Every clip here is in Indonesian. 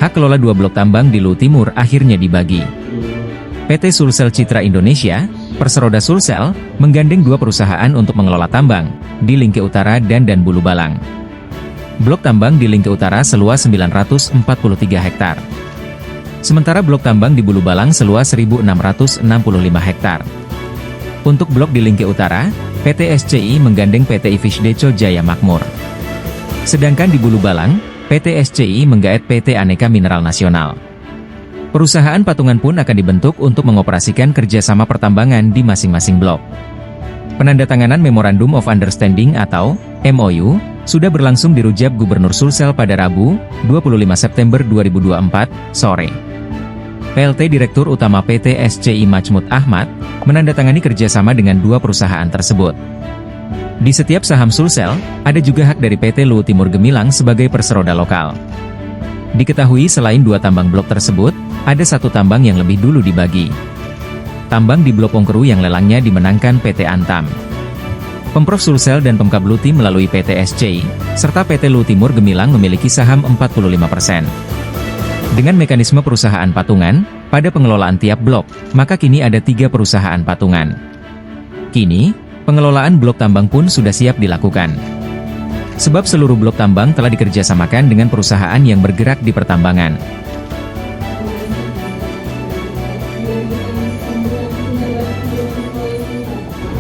Hak kelola 2 blok tambang di Luwu Timur akhirnya dibagi. PT Sulsel Citra Indonesia, Perseroda Sulsel, menggandeng 2 perusahaan untuk mengelola tambang, di Lingke Utara dan Bulu Balang. Blok tambang di Lingke Utara seluas 943 hektar. Sementara blok tambang di Bulu Balang seluas 1.665 hektar. Untuk blok di Lingke Utara, PT SCI menggandeng PT Ivisdeco Jaya Makmur. Sedangkan di Bulu Balang, PT SCI menggaet PT Aneka Mineral Nasional. Perusahaan patungan pun akan dibentuk untuk mengoperasikan kerjasama pertambangan di masing-masing blok. Penandatanganan Memorandum of Understanding atau MOU sudah berlangsung di Rujab Gubernur Sulsel pada Rabu, 25 September 2024, sore. PLT Direktur Utama PT SCI Majmud Ahmad menandatangani kerjasama dengan 2 perusahaan tersebut. Di setiap saham Sulsel, ada juga hak dari PT Luwu Timur Gemilang sebagai perseroda lokal. Diketahui selain 2 tambang blok tersebut, ada 1 tambang yang lebih dulu dibagi. Tambang di Blok Pongkeru yang lelangnya dimenangkan PT Antam. Pemprov Sulsel dan Pemkab Lutim melalui PT SCI, serta PT Luwu Timur Gemilang memiliki saham 45%. Dengan mekanisme perusahaan patungan, pada pengelolaan tiap blok, maka kini ada 3 perusahaan patungan. Kini, pengelolaan blok tambang pun sudah siap dilakukan. Sebab seluruh blok tambang telah dikerjasamakan dengan perusahaan yang bergerak di pertambangan.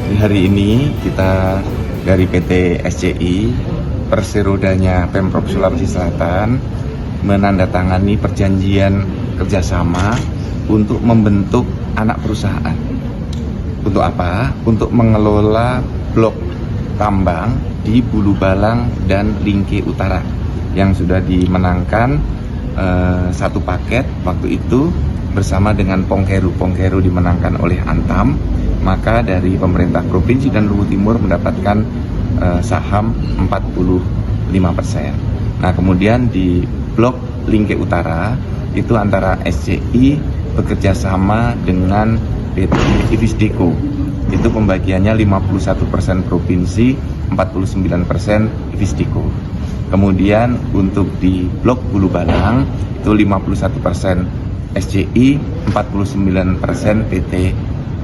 Di hari ini kita dari PT SCI, perserodanya Pemprov Sulawesi Selatan, menandatangani perjanjian kerjasama untuk membentuk anak perusahaan. Untuk apa? Untuk mengelola blok tambang di Bulu Balang dan Lingke Utara yang sudah dimenangkan 1 paket waktu itu bersama dengan Pongkeru. Pongkeru dimenangkan oleh Antam, maka dari pemerintah provinsi dan Luwu Timur mendapatkan saham 45%. Nah, kemudian di blok Lingke Utara itu antara SCI bekerja sama dengan PT Ivisdeco. Itu pembagiannya 51% provinsi, 49% Ivisdeco. Kemudian untuk di blok Bulu Balang itu 51% SCI, 49% PT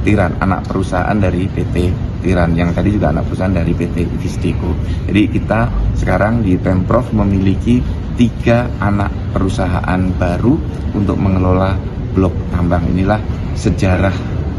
Tiran, anak perusahaan dari PT Tiran, yang tadi juga anak perusahaan dari PT Ivisdeco. Jadi kita sekarang di Pemprov memiliki 3 anak perusahaan baru untuk mengelola blok tambang. Inilah sejarah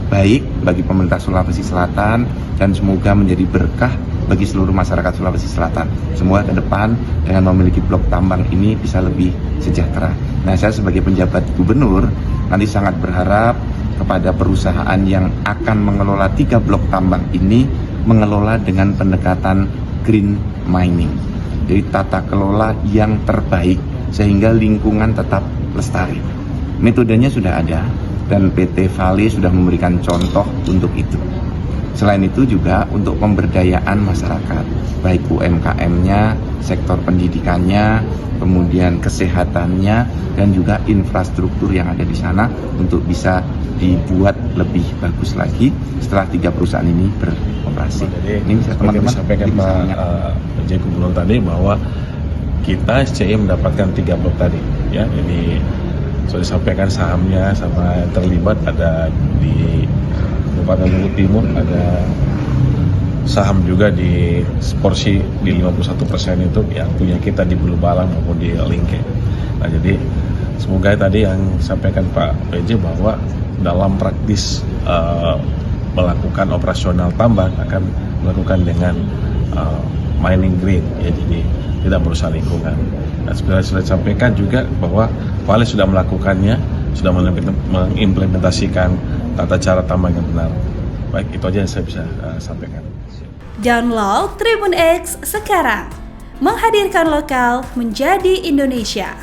baik bagi pemerintah Sulawesi Selatan dan semoga menjadi berkah bagi seluruh masyarakat Sulawesi Selatan. Semoga ke depan dengan memiliki blok tambang ini bisa lebih sejahtera. Nah, saya sebagai penjabat gubernur nanti sangat berharap kepada perusahaan yang akan mengelola 3 blok tambang ini mengelola dengan pendekatan green mining. Jadi tata kelola yang terbaik sehingga lingkungan tetap lestari. Metodenya sudah ada dan PT Vale sudah memberikan contoh untuk itu. Selain itu juga untuk pemberdayaan masyarakat, baik UMKM-nya, sektor pendidikannya, kemudian kesehatannya, dan juga infrastruktur yang ada di sana untuk bisa dibuat lebih bagus lagi setelah 3 perusahaan ini beroperasi. Jadi, ini bisa teman-teman sampaikan Pak J. Gubernur tadi bahwa kita SCI mendapatkan 3 blok tadi, ya. Ini sudah disampaikan sahamnya sama yang terlibat ada di Kabupaten Luwu Timur, ada saham juga di porsi di 51% itu yang punya kita di Bulu Balang maupun di Lingke. Nah, jadi semoga tadi yang sampaikan Pak PJ bahwa dalam praktis melakukan operasional tambang akan melakukan dengan mining green, ya, jadi tidak merusak lingkungan. Dan sebenarnya sudah disampaikan juga bahwa Vale sudah melakukannya, sudah mengimplementasikan tata cara tambang yang benar. Baik, itu aja yang saya bisa sampaikan. Download Tribun X sekarang, menghadirkan lokal menjadi Indonesia.